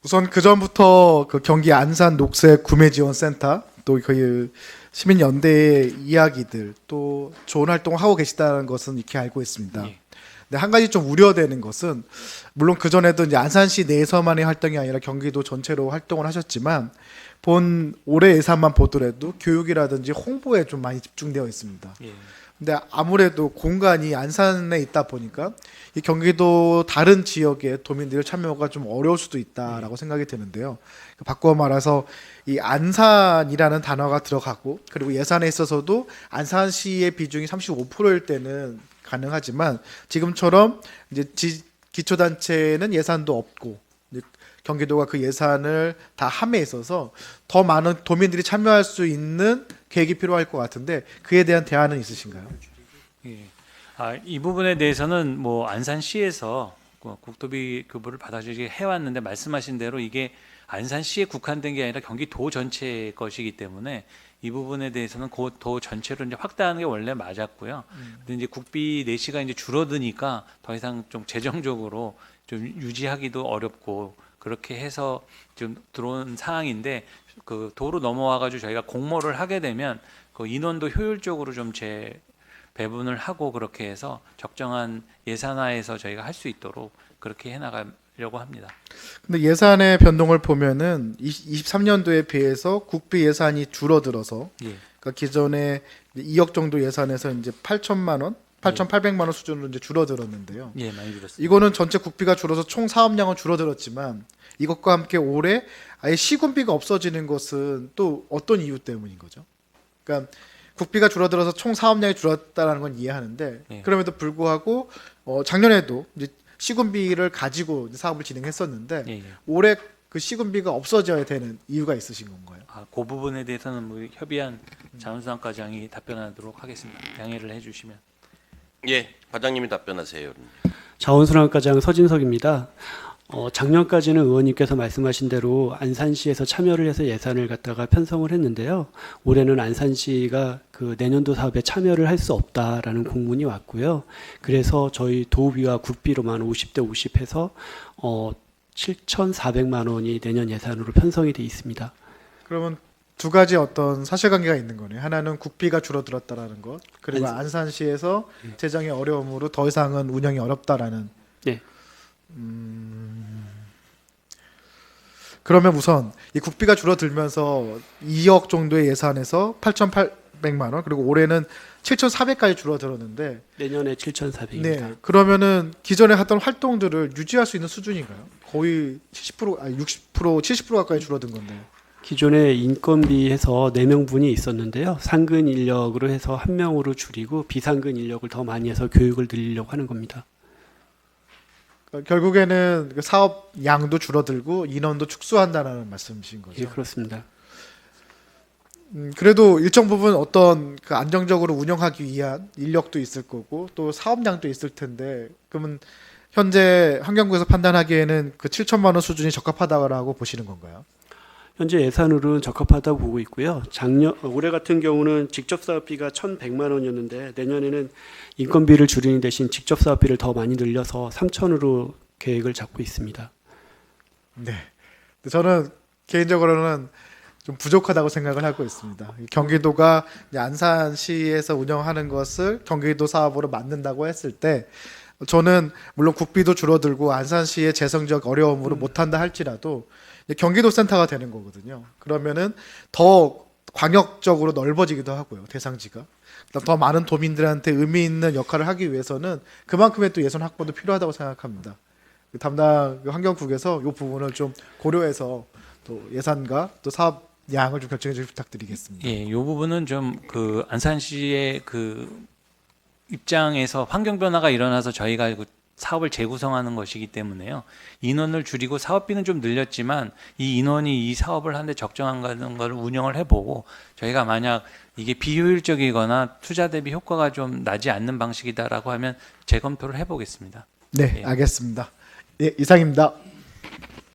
우선 그 전부터 그 경기 안산 녹색 구매지원센터 또 그 시민연대의 이야기들 또 좋은 활동을 하고 계시다는 것은 익히 알고 있습니다. 예. 근데 한 가지 좀 우려되는 것은 물론 그 전에도 이제 안산시 내에서만의 활동이 아니라 경기도 전체로 활동을 하셨지만 본 올해 예산만 보더라도 교육이라든지 홍보에 좀 많이 집중되어 있습니다. 예. 근데 아무래도 공간이 안산에 있다 보니까 이 경기도 다른 지역의 도민들의 참여가 좀 어려울 수도 있다라고 생각이 드는데요. 바꿔 말해서 이 안산이라는 단어가 들어가고 그리고 예산에 있어서도 안산시의 비중이 35%일 때는 가능하지만 지금처럼 이제 기초단체는 예산도 없고 이제 경기도가 그 예산을 다 함에 있어서 더 많은 도민들이 참여할 수 있는 계획이 필요할 것 같은데 그에 대한 대안은 있으신가요? 예. 이 부분에 대해서는 뭐 안산시에서 국토비 교부를 받아주게 해왔는데 말씀하신 대로 이게 안산시에 국한된 게 아니라 경기도 전체의 것이기 때문에 이 부분에 대해서는 그 도 전체로 이제 확대하는 게 원래 맞았고요. 근데 이제 국비 내시가 이제 줄어드니까 더 이상 좀 재정적으로 좀 유지하기도 어렵고 그렇게 해서 좀 들어온 상황인데 그 도로 넘어와가지고 저희가 공모를 하게 되면 그 인원도 효율적으로 좀 배분을 하고 그렇게 해서 적정한 예산화해서 저희가 할 수 있도록 그렇게 해나가려고 합니다. 근데 예산의 변동을 보면은 23년도에 비해서 국비 예산이 줄어들어서 예. 그러니까 기존에 2억 정도 예산에서 이제 8천만 원, 8,800만 원 수준으로 이제 줄어들었는데요. 예, 많이 들었습니다. 이거는 전체 국비가 줄어서 총 사업량은 줄어들었지만 이것과 함께 올해 아예 시군비가 없어지는 것은 또 어떤 이유 때문인 거죠? 그러니까 국비가 줄어들어서 총 사업량이 줄었다는 건 이해하는데 예. 그럼에도 불구하고 작년에도 이제 시군비를 가지고 이제 사업을 진행했었는데 예, 예. 올해 그 시군비가 없어져야 되는 이유가 있으신 건가요? 그 부분에 대해서는 뭐 협의한 장은수상 과장이 답변하도록 하겠습니다. 양해를 해주시면. 예, 과장님이 답변하세요. 자원순환과장 서진석입니다. 작년까지는 의원님께서 말씀하신 대로 안산시에서 참여를 해서 예산을 갖다가 편성을 했는데요. 올해는 안산시가 그 내년도 사업에 참여를 할 수 없다라는 공문이 왔고요. 그래서 저희 도비와 국비로만 50대 50 해서 7,400만 원이 내년 예산으로 편성이 돼 있습니다. 그러면 두 가지 어떤 사실관계가 있는 거네요. 하나는 국비가 줄어들었다라는 것, 그리고 안산시에서 재정의 어려움으로 더 이상은 운영이 어렵다라는. 네. 그러면 우선 이 국비가 줄어들면서 2억 정도의 예산에서 8,800만 원, 그리고 올해는 7,400까지 줄어들었는데 내년에 7,400입니다. 네. 그러면은 기존에 하던 활동들을 유지할 수 있는 수준인가요? 거의 70% 아니 60% 70% 가까이 줄어든 건데. 기존에 인건비해서 4명분이 있었는데요. 상근 인력으로 해서 1명으로 줄이고 비상근 인력을 더 많이 해서 교육을 늘리려고 하는 겁니다. 그러니까 결국에는 그 사업 양도 줄어들고 인원도 축소한다는 말씀이신 거죠. 예, 그렇습니다. 그래도 일정 부분 어떤 그 안정적으로 운영하기 위한 인력도 있을 거고 또 사업량도 있을 텐데 그러면 현재 환경부에서 판단하기에는 그 7천만 원 수준이 적합하다고 보시는 건가요? 현재 예산으로는 적합하다고 보고 있고요. 올해 같은 경우는 직접 사업비가 1,100만 원이었는데 내년에는 인건비를 줄이는 대신 직접 사업비를 더 많이 늘려서 3,000으로 계획을 잡고 있습니다. 네. 근데 저는 개인적으로는 좀 부족하다고 생각을 하고 있습니다. 경기도가 이제 안산시에서 운영하는 것을 경기도 사업으로 만든다고 했을 때 저는 물론 국비도 줄어들고 안산시의 재정적 어려움으로 못한다 할지라도 경기도 센터가 되는 거거든요. 그러면은 더 광역적으로 넓어지기도 하고요. 대상지가. 더 많은 도민들한테 의미 있는 역할을 하기 위해서는 그만큼의 또 예산 확보도 필요하다고 생각합니다. 담당 환경국에서 이 부분을 좀 고려해서 또 예산과 또 사업 양을 좀 결정해 주시기 부탁드리겠습니다. 예, 이 부분은 좀 그 안산시의 그 입장에서 환경 변화가 일어나서 저희가 그 사업을 재구성하는 것이기 때문에요. 인원을 줄이고 사업비는 좀 늘렸지만 이 인원이 이 사업을 하는데 적정한가는 걸 운영을 해보고 저희가 만약 이게 비효율적이거나 투자 대비 효과가 좀 나지 않는 방식이다라고 하면 재검토를 해보겠습니다. 네, 예. 알겠습니다. 예, 이상입니다.